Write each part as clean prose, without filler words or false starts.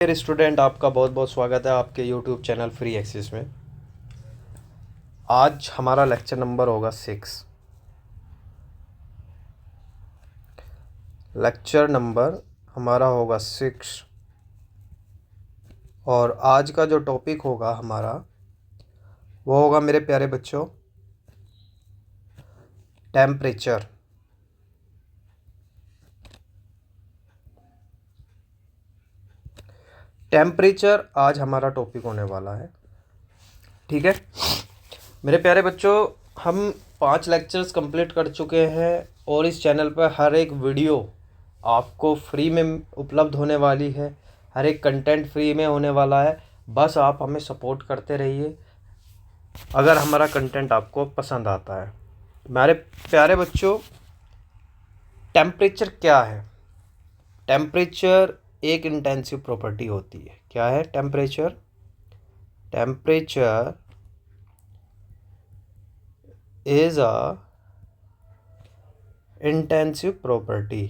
Dear student, आपका बहुत बहुत स्वागत है आपके यूट्यूब चैनल फ्री एक्सेस में। आज हमारा लेक्चर नंबर होगा 6। लेक्चर नंबर हमारा होगा 6 और आज का जो टॉपिक होगा हमारा वो होगा मेरे प्यारे बच्चों टेम्परेचर। टेम्परेचर आज हमारा टॉपिक होने वाला है। ठीक है मेरे प्यारे बच्चों, हम 5 लेक्चर्स कंप्लीट कर चुके हैं और इस चैनल पर हर एक वीडियो आपको फ्री में उपलब्ध होने वाली है। हर एक कंटेंट फ्री में होने वाला है। बस आप हमें सपोर्ट करते रहिए अगर हमारा कंटेंट आपको पसंद आता है। मेरे प्यारे बच्चों, टेम्परेचर क्या है? टेम्परेचर एक इंटेंसिव प्रॉपर्टी होती है। क्या है temperature? Temperature is a intensive property.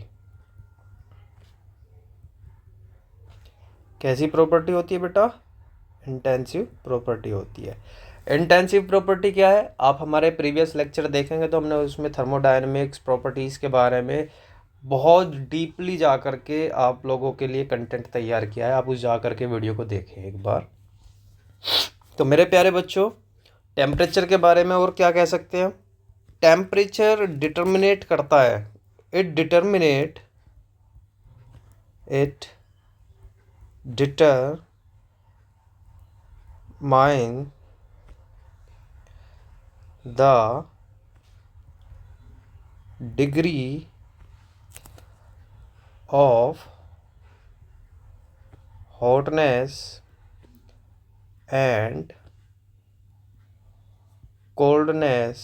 कैसी प्रॉपर्टी होती है बेटा? इंटेंसिव प्रॉपर्टी होती है। इंटेंसिव प्रॉपर्टी क्या है? आप हमारे प्रीवियस लेक्चर देखेंगे तो हमने उसमें थर्मोडायनेमिक्स प्रॉपर्टीज़ के बारे में बहुत डीपली जा कर के आप लोगों के लिए कंटेंट तैयार किया है। आप उस जा कर के वीडियो को देखें एक बार। तो मेरे प्यारे बच्चों, टेम्परेचर के बारे में और क्या कह सकते हैं? टेम्परेचर डिटर्मिनेट करता है, it determinate it determine the degree of hotness and coldness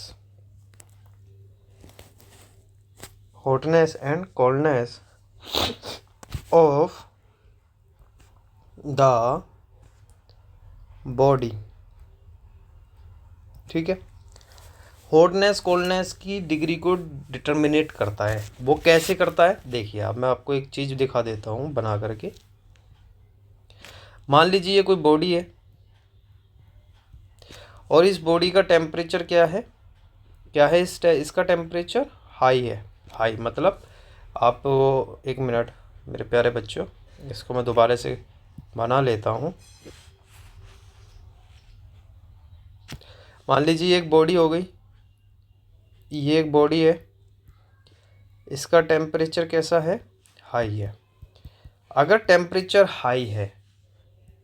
of the body। ठीक है, हॉटनेस कोल्डनेस की डिग्री को डिटर्मिनेट करता है। वो कैसे करता है? देखिए, अब मैं आपको एक चीज़ दिखा देता हूँ बना करके। मान लीजिए ये कोई बॉडी है और इस बॉडी का टेम्परेचर क्या है? इसका टेम्परेचर हाई है। हाई मतलब आप एक मिनट मेरे प्यारे बच्चों, इसको मैं दोबारा से बना लेता हूँ। मान लीजिए एक बॉडी हो गई, ये एक बॉडी है, इसका टेम्परेचर कैसा है? हाई है। अगर टेम्परेचर हाई है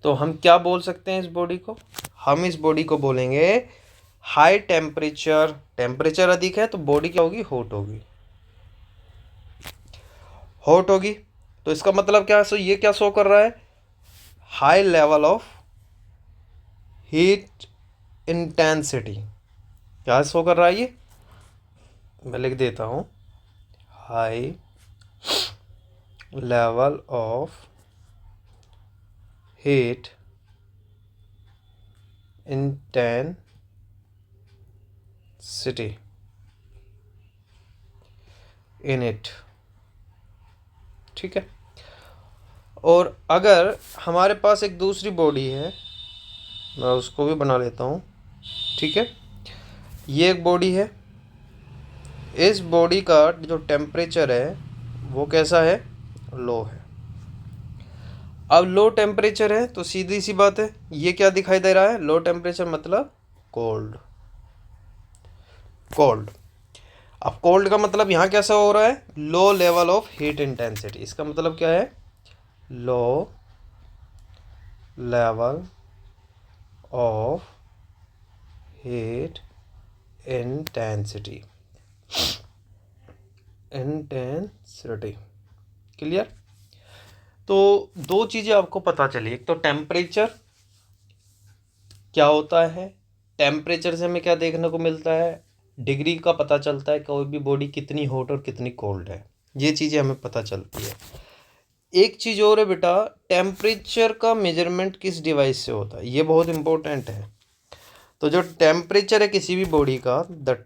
तो हम क्या बोल सकते हैं इस बॉडी को? हम इस बॉडी को बोलेंगे हाई टेम्परेचर। टेम्परेचर अधिक है तो बॉडी क्या होगी? हॉट होगी। हॉट होगी तो इसका मतलब क्या? सो ये क्या शो कर रहा है? High level of heat intensity. क्या शो कर रहा है ये? मैं लिख देता हूं, high level of heat intensity in it. ठीक है, और अगर हमारे पास एक दूसरी बॉडी है, मैं उसको भी बना लेता हूँ। ठीक है, ये एक बॉडी है, इस बॉडी का जो टेम्परेचर है वो कैसा है? लो है। अब लो टेम्परेचर है तो सीधी सी बात है, ये क्या दिखाई दे रहा है? लो टेम्परेचर मतलब कोल्ड। कोल्ड। अब कोल्ड का मतलब यहाँ कैसा हो रहा है? Low level of heat intensity. इसका मतलब क्या है? Low level of heat intensity. Clear? तो दो चीज़ें आपको पता चली। एक तो टेम्परेचर क्या होता है, टेम्परेचर से हमें क्या देखने को मिलता है? डिग्री का पता चलता है कोई भी बॉडी कितनी हॉट और कितनी कोल्ड है। ये चीज़ें हमें पता चलती है। एक चीज़ और है बेटा, टेम्परेचर का मेजरमेंट किस डिवाइस से होता है? ये बहुत इंपॉर्टेंट है। तो जो टेम्परेचर है किसी भी बॉडी का, the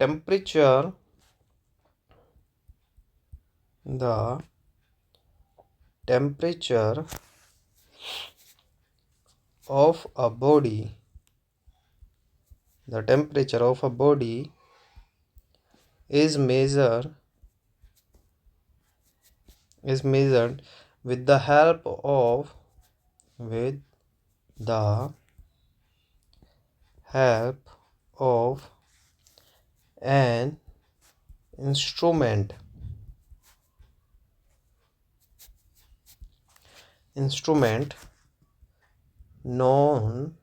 temperature of a body, the temperature of a body is measured with the help of an instrument known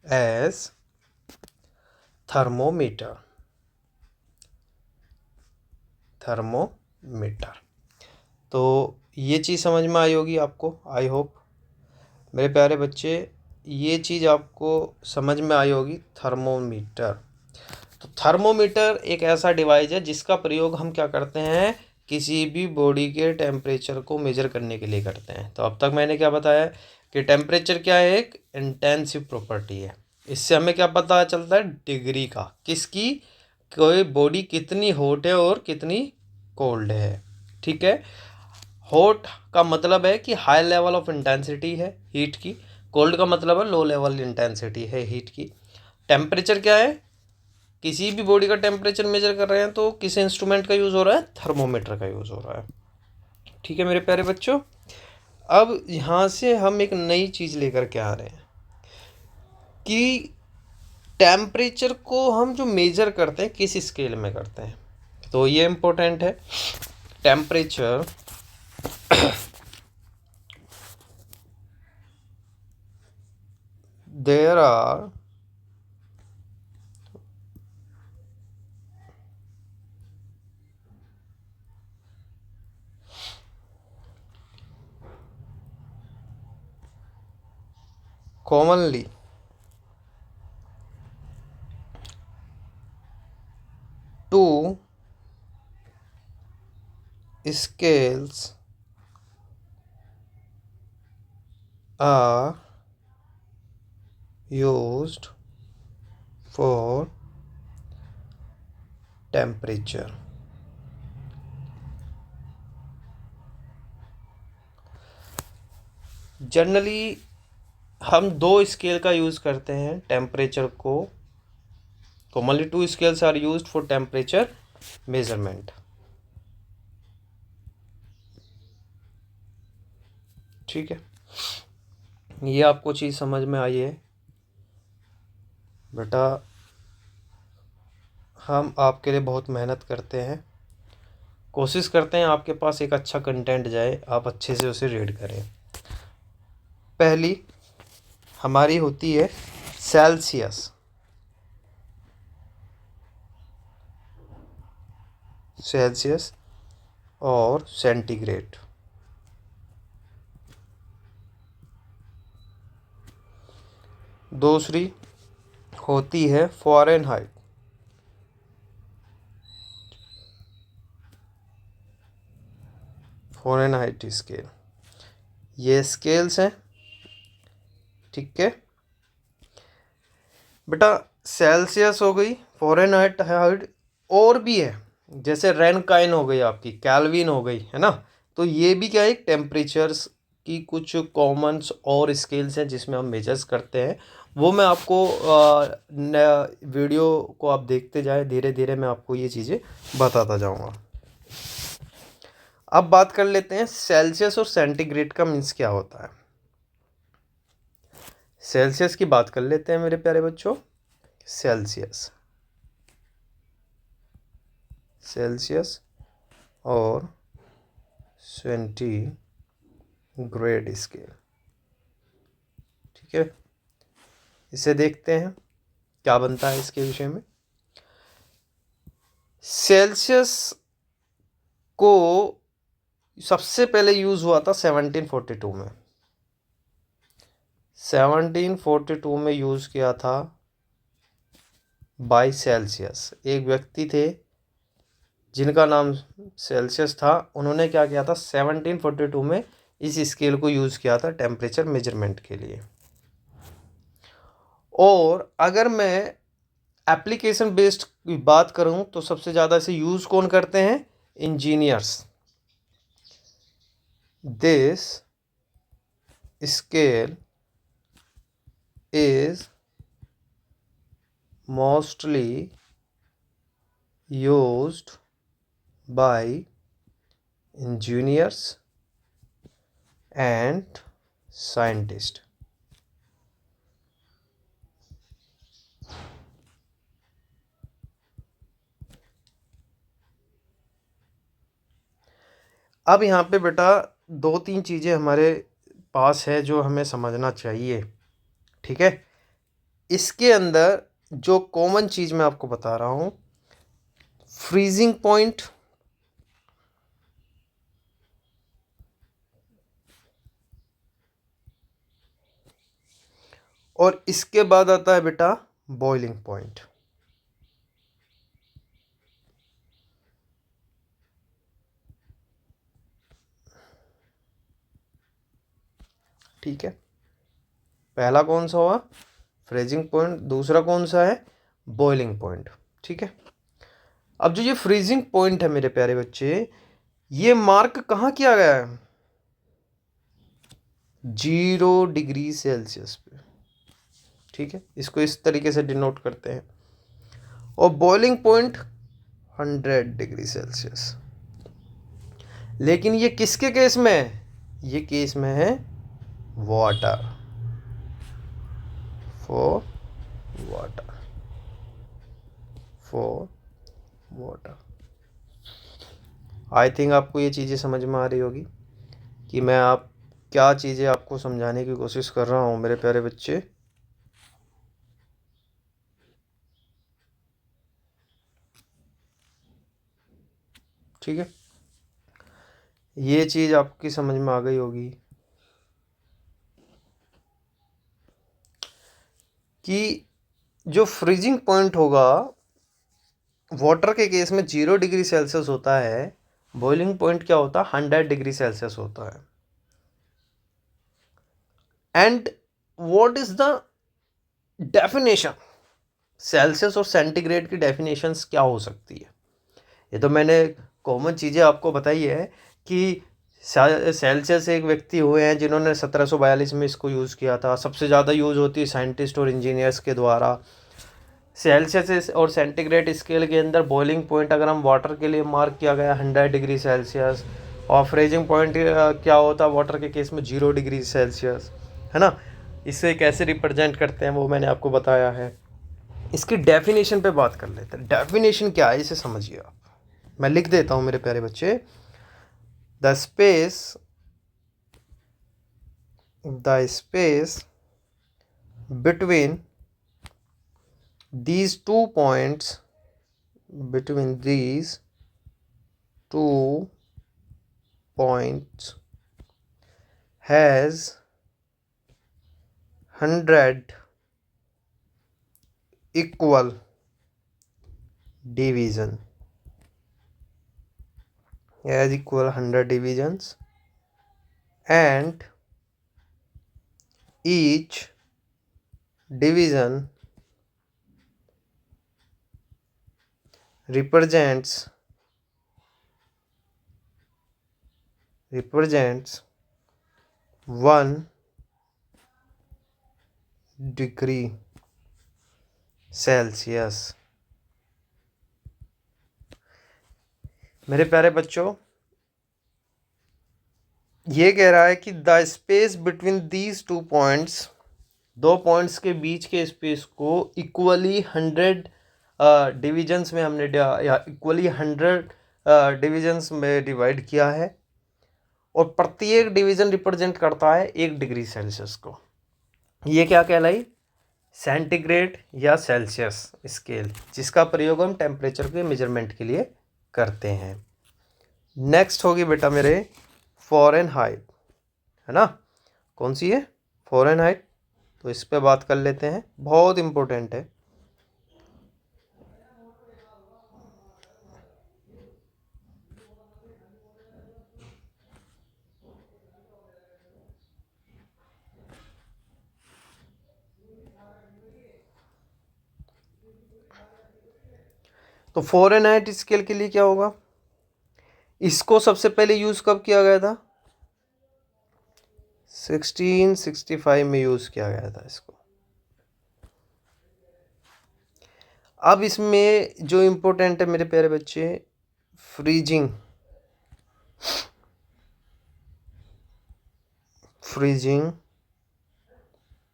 as thermometer. तो ये चीज़ समझ में आई होगी आपको, आई होप मेरे प्यारे बच्चे, ये चीज़ आपको समझ में आई होगी, थर्मोमीटर। तो थर्मोमीटर एक ऐसा डिवाइस है जिसका प्रयोग हम क्या करते हैं, किसी भी बॉडी के टेम्परेचर को मेजर करने के लिए करते हैं। तो अब तक मैंने क्या बताया कि टेम्परेचर क्या है, एक इंटेंसिव प्रॉपर्टी है। इससे हमें क्या पता चलता है, डिग्री का, किसकी, कोई बॉडी कितनी हॉट है और कितनी कोल्ड है। ठीक है, हॉट का मतलब है कि हाई लेवल ऑफ इंटेंसिटी है हीट की, कोल्ड का मतलब है लो लेवल इंटेंसिटी है हीट की। टेम्परेचर क्या है, किसी भी बॉडी का टेम्परेचर मेजर कर रहे हैं तो किस इंस्ट्रूमेंट का यूज़ हो रहा है, थर्मोमीटर का यूज़ हो रहा है। ठीक है मेरे प्यारे बच्चों, अब यहाँ से हम एक नई चीज़ लेकर के आ रहे हैं कि टेम्परेचर को हम जो मेजर करते हैं किस स्केल में करते हैं। तो ये इम्पोर्टेंट है, temperature there are commonly two scales are used for temperature। Generally हम दो स्केल का यूज़ करते हैं टेम्परेचर को, commonly two scales are used for temperature measurement. ठीक है, ये आपको चीज़ समझ में आई है बेटा, हम आपके लिए बहुत मेहनत करते हैं, कोशिश करते हैं आपके पास एक अच्छा कंटेंट जाए, आप अच्छे से उसे रीड करें। पहली हमारी होती है सेल्सियस, और सेंटीग्रेड। दूसरी होती है फ़ारेनहाइट, स्केल। ये स्केल्स हैं। ठीक है बेटा, सेल्सियस हो गई, फ़ारेनहाइट, और भी है, जैसे रेनकाइन हो गई आपकी, कैल्विन हो गई, है ना। तो ये भी क्या है, टेम्परेचर्स की कुछ कॉमन्स और स्केल्स हैं जिसमें हम मेजर्स करते हैं। वो मैं आपको वीडियो को आप देखते जाए, धीरे धीरे मैं आपको ये चीज़ें बताता जाऊँगा। अब बात कर लेते हैं सेल्सियस और सेंटीग्रेड का मीन्स क्या होता है। सेल्सियस की बात कर लेते हैं मेरे प्यारे बच्चों। सेल्सियस और सेंटीग्रेड स्केल। ठीक है, इसे देखते हैं क्या बनता है इसके विषय में। सेल्सियस को सबसे पहले यूज हुआ था 1742 में। 1742 में यूज किया था बाय सेल्सियस। एक व्यक्ति थे जिनका नाम सेल्सियस था, उन्होंने क्या किया था, 1742 में इस स्केल को यूज किया था टेम्परेचर मेजरमेंट के लिए। और अगर मैं एप्लीकेशन बेस्ड की बात करूं तो सबसे ज़्यादा इसे यूज़ कौन करते हैं, engineers. This scale is mostly used by engineers and scientists. अब यहाँ पे बेटा दो तीन चीज़ें हमारे पास है जो हमें समझना चाहिए, ठीक है। इसके अंदर जो कॉमन चीज़ मैं आपको बता रहा हूँ, फ्रीजिंग पॉइंट, और इसके बाद आता है बेटा बॉइलिंग पॉइंट। ठीक है, पहला कौन सा हुआ, फ्रीजिंग पॉइंट, दूसरा कौन सा है, बॉइलिंग पॉइंट। ठीक है, अब जो ये फ्रीजिंग पॉइंट है मेरे प्यारे बच्चे, ये मार्क कहाँ किया गया है, 0 डिग्री सेल्सियस पे। ठीक है, इसको इस तरीके से डिनोट करते हैं। और बॉइलिंग पॉइंट 100 डिग्री सेल्सियस। लेकिन ये किसके केस में है, ये केस में है water, for water, for water. I think आपको ये चीज़ें समझ में आ रही होगी कि मैं आप क्या चीज़ें आपको समझाने की कोशिश कर रहा हूँ मेरे प्यारे बच्चे। ठीक है, ये चीज़ आपकी समझ में आ गई होगी कि जो फ्रीजिंग पॉइंट होगा वाटर के केस में 0 डिग्री सेल्सियस होता है, बॉइलिंग पॉइंट क्या होता है, 100 डिग्री सेल्सियस होता है। And what is the definition, Celsius और सेंटीग्रेड की डेफिनेशंस क्या हो सकती है। ये तो मैंने कॉमन चीज़ें आपको बताई है कि सेल्सियस एक व्यक्ति हुए हैं जिन्होंने 1742 में इसको यूज़ किया था। सबसे ज़्यादा यूज़ होती है साइंटिस्ट और इंजीनियर्स के द्वारा। सेल्सियस और सेंटीग्रेड स्केल के अंदर बॉइलिंग पॉइंट अगर हम वाटर के लिए मार्क किया गया 100 डिग्री सेल्सियस, और फ्रीजिंग पॉइंट क्या होता है वाटर के केस में 0 डिग्री सेल्सियस, है ना। इसे कैसे रिप्रेजेंट करते हैं वो मैंने आपको बताया है। इसकी डेफिनेशन पे बात कर लेते हैं। डेफिनेशन क्या है इसे समझिए आप, मैं लिख देता हूँ मेरे प्यारे बच्चे। The space between these two points, between these 2 points has 100 equal division, has equal 100 divisions, and each division represents 1 degree Celsius. मेरे प्यारे बच्चों, ये कह रहा है कि the space between these 2 points, 2 points के बीच के स्पेस को इक्वली 100 डिविजन्स में हमने या इक्वली 100 डिविजन्स में डिवाइड किया है, और प्रत्येक डिवीजन रिप्रेजेंट करता है 1 डिग्री सेल्सियस को। ये क्या कहलाई, सेंटीग्रेड या सेल्सियस स्केल, जिसका प्रयोग हम टेम्परेचर के मेजरमेंट के लिए करते हैं। नेक्स्ट होगी बेटा मेरे फ़ारेनहाइट, है ना। कौन सी है, फ़ारेनहाइट। तो इस पे बात कर लेते हैं, बहुत इम्पोर्टेंट है। तो फ़ारेनहाइट स्केल के लिए क्या होगा, इसको सबसे पहले यूज़ कब किया गया था, 1665 में यूज़ किया गया था इसको। अब इसमें जो इम्पोर्टेंट है मेरे प्यारे बच्चे, freezing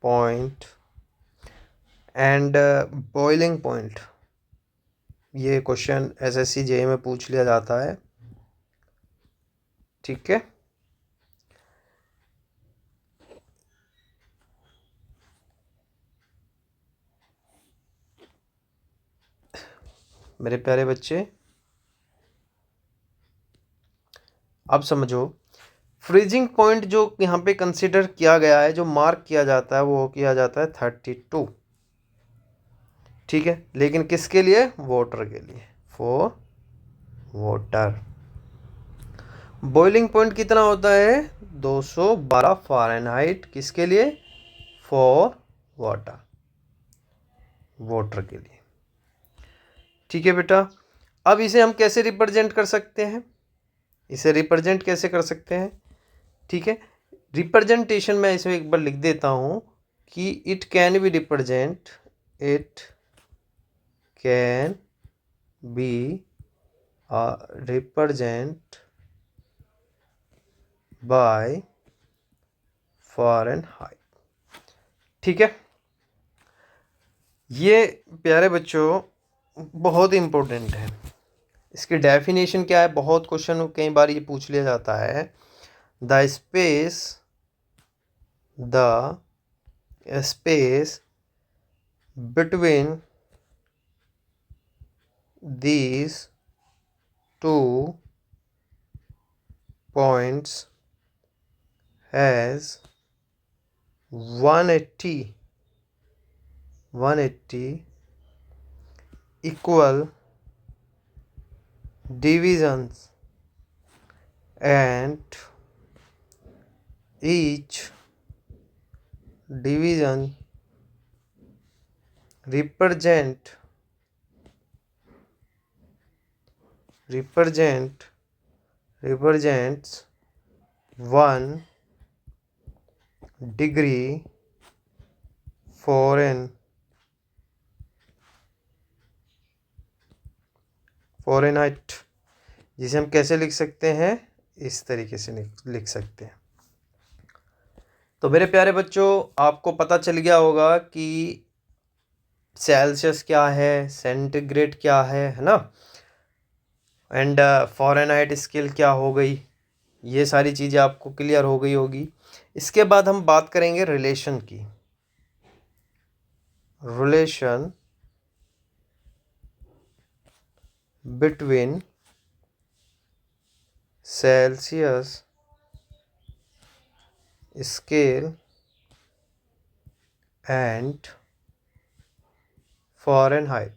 point and boiling point. ये क्वेश्चन एसएससी जेईई में पूछ लिया जाता है, ठीक है। मेरे प्यारे बच्चे अब समझो, फ्रीजिंग पॉइंट जो यहाँ पे कंसिडर किया गया है, जो मार्क किया जाता है, वो किया जाता है 32, ठीक है। लेकिन किसके लिए? वाटर के लिए, फॉर वाटर। बॉइलिंग पॉइंट कितना होता है? 212 फ़ारेनहाइट। किसके लिए? फॉर वाटर, वाटर के लिए, ठीक है बेटा। अब इसे हम कैसे रिप्रेजेंट कर सकते हैं? इसे रिप्रेजेंट कैसे कर सकते हैं, ठीक है। रिप्रेजेंटेशन में इसमें एक बार लिख देता हूँ कि it can be represent, it can be represent by Fahrenheit, ठीक है। ये प्यारे बच्चों बहुत इम्पोर्टेंट है। इसकी डेफिनेशन क्या है? बहुत क्वेश्चन कई बार ये पूछ लिया जाता है। The space between these two points has 180 equal divisions and each division represents 1 degree Fahrenheit, जिसे हम कैसे लिख सकते हैं? इस तरीके से लिख सकते हैं। तो मेरे प्यारे बच्चों, आपको पता चल गया होगा कि सेल्सियस क्या है, सेंटीग्रेड क्या है ना, एंड फ़ारेनहाइट स्केल क्या हो गई। ये सारी चीज़ें आपको क्लियर हो गई होगी। इसके बाद हम बात करेंगे रिलेशन की। Relation between Celsius scale and Fahrenheit.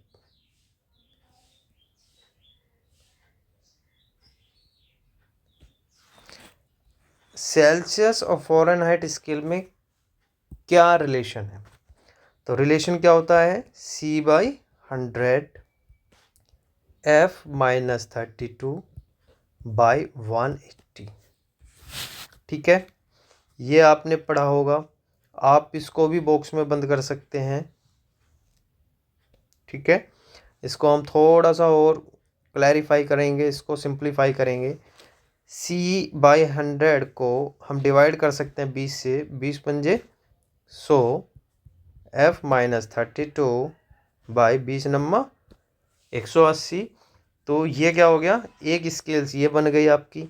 Celsius और फ़ारेनहाइट स्केल में क्या रिलेशन है? तो रिलेशन क्या होता है? C/100 F-32/180, ठीक है। ये आपने पढ़ा होगा, आप इसको भी बॉक्स में बंद कर सकते हैं, ठीक है। इसको हम थोड़ा सा और क्लैरिफाई करेंगे, इसको सिंप्लीफाई करेंगे। C/100 को हम डिवाइड कर सकते हैं 20 से, 20 पंजे 100, F-32/20 नम्मा 180। तो ये क्या हो गया? एक स्केल्स ये बन गई आपकी।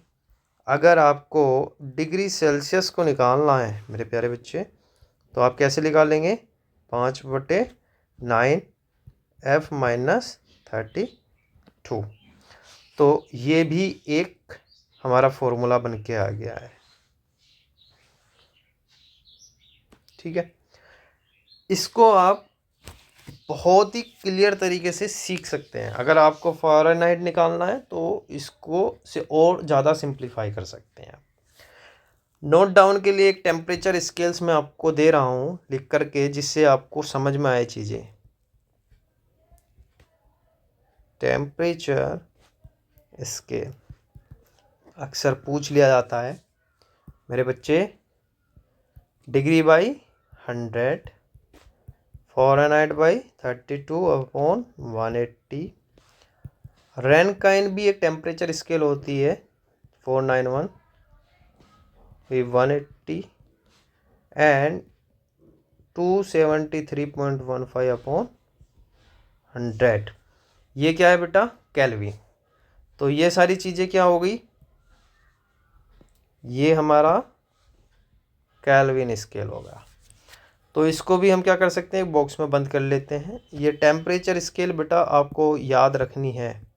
अगर आपको डिग्री सेल्सियस को निकालना है मेरे प्यारे बच्चे, तो आप कैसे निकालेंगे? 5/9 F-32। तो ये भी एक हमारा फॉर्मूला बन के आ गया है, ठीक है। इसको आप बहुत ही क्लियर तरीके से सीख सकते हैं। अगर आपको फ़ारेनहाइट निकालना है तो इसको से और ज़्यादा सिंप्लीफाई कर सकते हैं। नोट डाउन के लिए एक टेम्परेचर स्केल्स मैं आपको दे रहा हूँ लिख करके, जिससे आपको समझ में आए चीज़ें। टेम्परेचर स्केल अक्सर पूछ लिया जाता है मेरे बच्चे। डिग्री/100 फ़ारेनहाइट बाई 32/180। रैनकाइन भी एक टेम्परेचर स्केल होती है, 491 भी 180 एंड 273.15/100। ये क्या है बेटा? केल्विन। तो ये सारी चीज़ें क्या हो गई? ये हमारा केल्विन स्केल होगा। तो इसको भी हम क्या कर सकते हैं, बॉक्स में बंद कर लेते हैं। ये टेम्परेचर स्केल बेटा आपको याद रखनी है।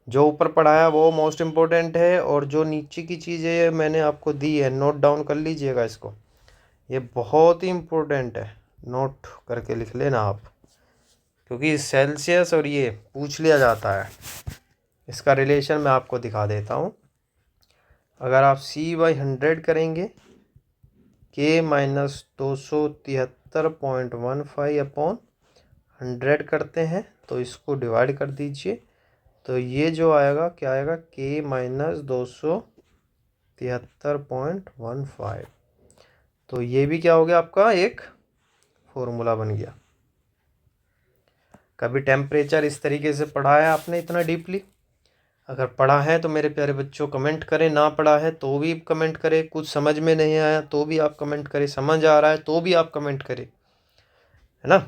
जो ऊपर पढ़ाया वो मोस्ट इम्पोर्टेंट है, और जो नीचे की चीज़ें मैंने आपको दी है नोट डाउन कर लीजिएगा इसको। ये बहुत ही इम्पोर्टेंट है, नोट करके लिख लेना आप, क्योंकि सेल्सियस और ये पूछ लिया जाता है। इसका रिलेशन मैं आपको दिखा देता हूँ। अगर आप C/100 करेंगे, K-273.15/100 करते हैं, तो इसको डिवाइड कर दीजिए। तो ये जो आएगा क्या आएगा, K-273.15। तो ये भी क्या हो गया, आपका एक फॉर्मूला बन गया। कभी टेम्परेचर इस तरीके से पढ़ा है आपने इतना डीपली? अगर पढ़ा है तो मेरे प्यारे बच्चों कमेंट करें, ना पढ़ा है तो भी कमेंट करें, कुछ समझ में नहीं आया तो भी आप कमेंट करें, समझ आ रहा है तो भी आप कमेंट करें, है ना।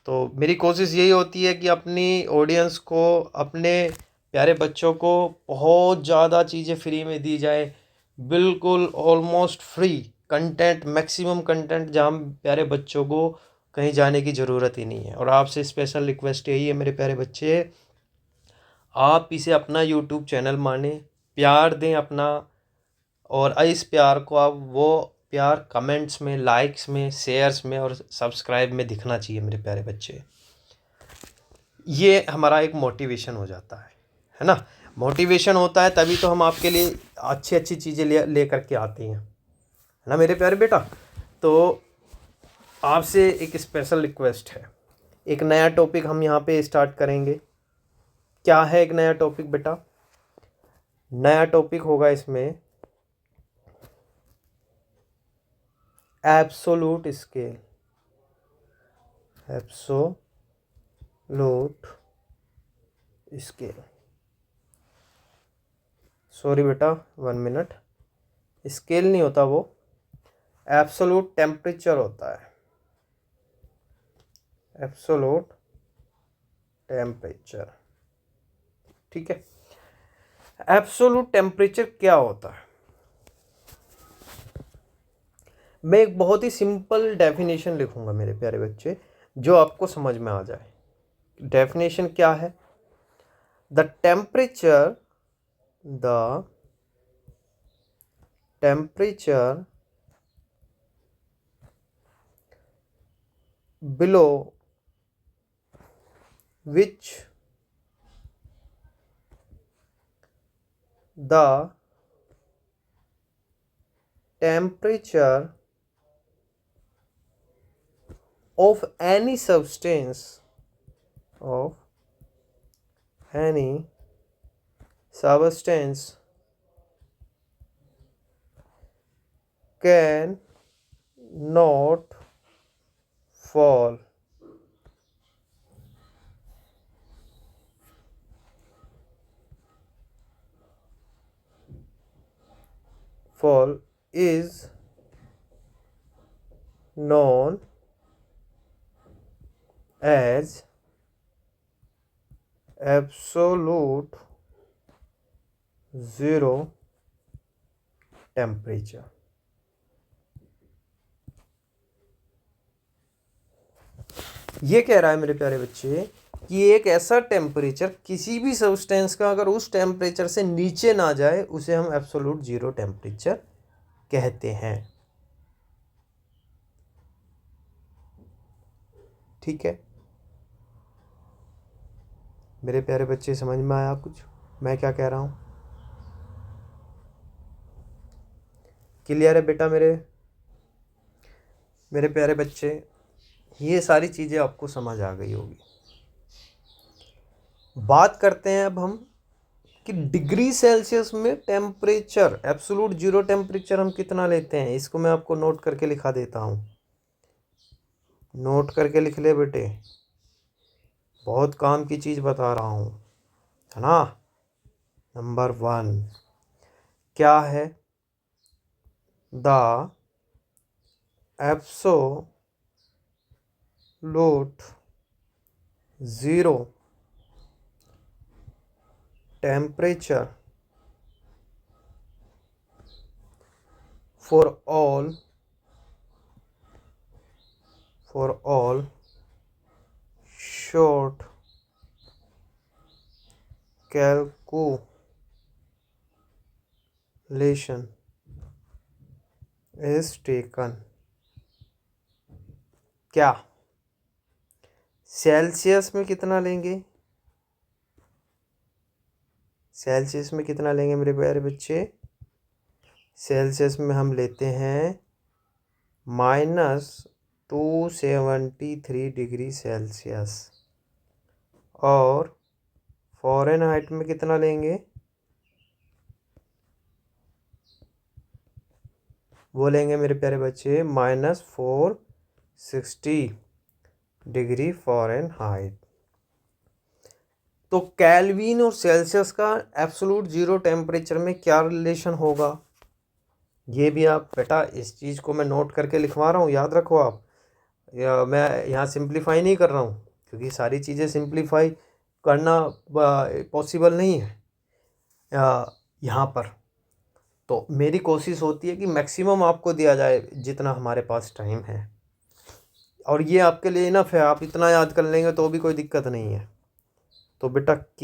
तो मेरी कोशिश यही होती है कि अपनी ऑडियंस को, अपने प्यारे बच्चों को बहुत ज़्यादा चीज़ें फ्री में दी जाए, बिल्कुल almost free content, maximum content, जहाँ प्यारे बच्चों को कहीं जाने की ज़रूरत ही नहीं है। और आपसे स्पेशल रिक्वेस्ट यही है मेरे प्यारे बच्चे, आप इसे अपना यूट्यूब चैनल माने, प्यार दें अपना, और इस प्यार को आप, वो प्यार कमेंट्स में, लाइक्स में, शेयर्स में और सब्सक्राइब में दिखना चाहिए मेरे प्यारे बच्चे। ये हमारा एक मोटिवेशन हो जाता है ना। मोटिवेशन होता है तभी तो हम आपके लिए अच्छी अच्छी चीज़ें ले करके आते हैं, है ना मेरे प्यारे बेटा। तो आपसे एक स्पेशल रिक्वेस्ट है, एक नया टॉपिक हम यहाँ पे स्टार्ट करेंगे। क्या है एक नया टॉपिक बेटा? नया टॉपिक होगा इसमें absolute scale. Absolute scale, sorry बेटा 1 मिनट, स्केल नहीं होता वो, एब्सोलूट टेम्परेचर होता है। एब्सोलूट टेम्परेचर, ठीक है। एब्सोलूट टेम्परेचर क्या होता है? मैं एक बहुत ही सिंपल डेफिनेशन लिखूंगा मेरे प्यारे बच्चे, जो आपको समझ में आ जाए। डेफिनेशन क्या है? The temperature below which the temperature of any substance can not fall is known as absolute zero temperature। ये कह रहा है मेरे प्यारे बच्चे कि एक ऐसा टेम्परेचर किसी भी सब्सटेंस का अगर उस टेम्परेचर से नीचे ना जाए, उसे हम एब्सोल्यूट जीरो टेम्परेचर कहते हैं। ठीक है मेरे प्यारे बच्चे, समझ में आया कुछ मैं क्या कह रहा हूँ? क्लियर है बेटा मेरे प्यारे बच्चे? ये सारी चीज़ें आपको समझ आ गई होगी। बात करते हैं अब हम कि डिग्री सेल्सियस में टेम्परेचर, एब्सोल्यूट जीरो टेम्परेचर हम कितना लेते हैं। इसको मैं आपको नोट करके लिखा देता हूँ। नोट करके लिख ले बेटे, बहुत काम की चीज़ बता रहा हूँ, है ना। नंबर 1 क्या है? The absolute zero temperature for all short calculation is taken। क्या सेल्सियस में कितना लेंगे? सेल्सियस में कितना लेंगे मेरे प्यारे बच्चे? सेल्सियस में हम लेते हैं -273 डिग्री सेल्सियस। और फ़ारेनहाइट में कितना लेंगे? वो लेंगे मेरे प्यारे बच्चे -460 डिग्री फ़ारेनहाइट। तो केल्विन और सेल्सियस का एब्सोलूट ज़ीरो टेम्परेचर में क्या रिलेशन होगा? ये भी आप बेटा, इस चीज़ को मैं नोट करके लिखवा रहा हूँ, याद रखो आप। मैं यहाँ सिंप्लीफाई नहीं कर रहा हूँ, क्योंकि सारी चीज़ें सिंप्लीफाई करना पॉसिबल नहीं है यहाँ पर। तो मेरी कोशिश होती है कि मैक्सिमम आपको दिया जाए जितना हमारे पास टाइम है, और ये आपके लिए इनफ है, आप इतना याद कर लेंगे तो भी कोई दिक्कत नहीं है। तो बेटा K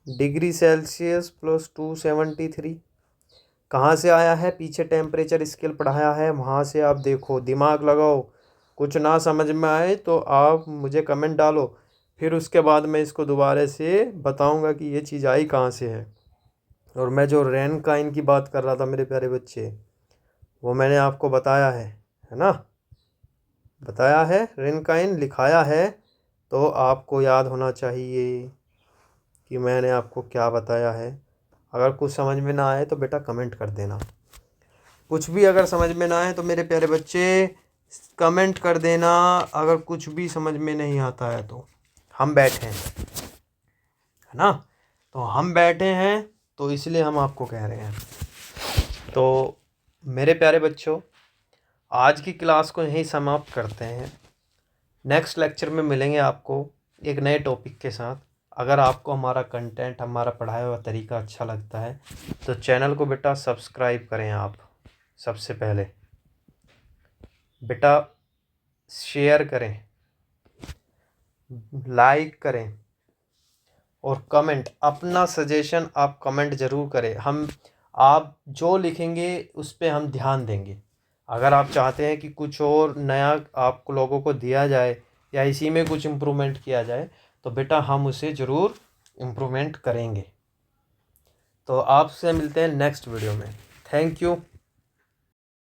= डिग्री सेल्सियस प्लस 273 कहाँ से आया है? पीछे टेम्परेचर स्केल पढ़ाया है, वहाँ से आप देखो, दिमाग लगाओ। कुछ ना समझ में आए तो आप मुझे कमेंट डालो, फिर उसके बाद मैं इसको दोबारा से बताऊंगा कि ये चीज़ आई कहाँ से है। और मैं जो रैनकाइन की बात कर रहा था मेरे प्यारे बच्चे, वो मैंने आपको बताया है ना, बताया है, रैनकाइन लिखाया है। तो आपको याद होना चाहिए कि मैंने आपको क्या बताया है। अगर कुछ समझ में ना आए तो बेटा कमेंट कर देना। कुछ भी अगर समझ में ना आए तो मेरे प्यारे बच्चे कमेंट कर देना। अगर कुछ भी समझ में नहीं आता है तो हम बैठे हैं, है ना। तो हम बैठे हैं तो इसलिए हम आपको कह रहे हैं। तो मेरे प्यारे बच्चों, आज की क्लास को यहीं समाप्त करते हैं। नेक्स्ट लेक्चर में मिलेंगे आपको एक नए टॉपिक के साथ। अगर आपको हमारा कंटेंट, हमारा पढ़ाया हुआ तरीका अच्छा लगता है तो चैनल को बेटा सब्सक्राइब करें। आप सबसे पहले बेटा शेयर करें, लाइक करें, और कमेंट, अपना सजेशन आप कमेंट ज़रूर करें। आप जो लिखेंगे उस पर हम ध्यान देंगे। अगर आप चाहते हैं कि कुछ और नया आप लोगों को दिया जाए या इसी में कुछ इम्प्रूवमेंट किया जाए तो बेटा हम उसे ज़रूर इम्प्रूवमेंट करेंगे। तो आपसे मिलते हैं नेक्स्ट वीडियो में। Thank you.